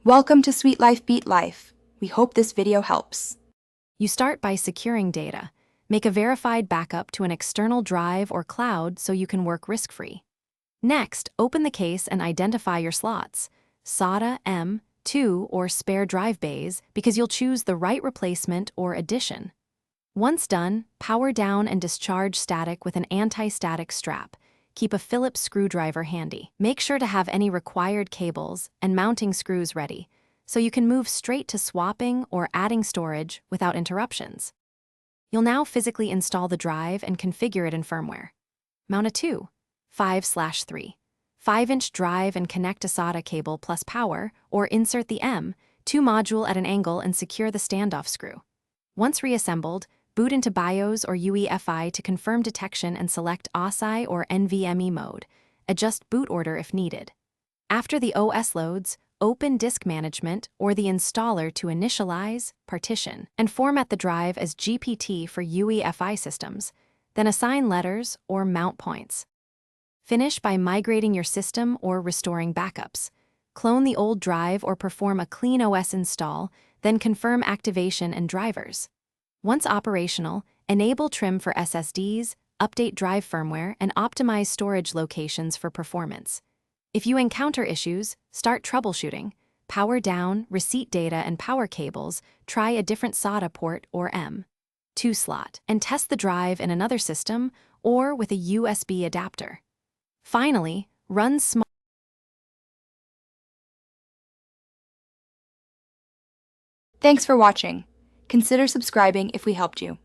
Welcome to Sweet Life Beat Life. We hope this video helps. You start by securing data. Make a verified backup to an external drive or cloud so you can work risk-free. Next, open the case and identify your slots, SATA M2 or spare drive bays, because you'll choose the right replacement or addition. Once done, power down and discharge static with an anti-static strap. Keep a Phillips screwdriver handy. Make sure to have any required cables and mounting screws ready, so you can move straight to swapping or adding storage without interruptions. You'll now physically install the drive and configure it in firmware. Mount a 5/3, 5-inch drive and connect a SATA cable plus power, or insert the M2 module at an angle and secure the standoff screw. Once reassembled, boot into BIOS or UEFI to confirm detection and select OSI or NVMe mode. Adjust boot order if needed. After the OS loads, open Disk Management or the installer to initialize, partition, and format the drive as GPT for UEFI systems, then assign letters or mount points. Finish by migrating your system or restoring backups. Clone the old drive or perform a clean OS install, then confirm activation and drivers. Once operational, enable trim for SSDs, update drive firmware, and optimize storage locations for performance. If you encounter issues, start troubleshooting. Power down, receipt data, and power cables, try a different SATA port or M2 slot, and test the drive in another system or with a USB adapter. Finally, run small. Thanks for watching. Consider subscribing if we helped you.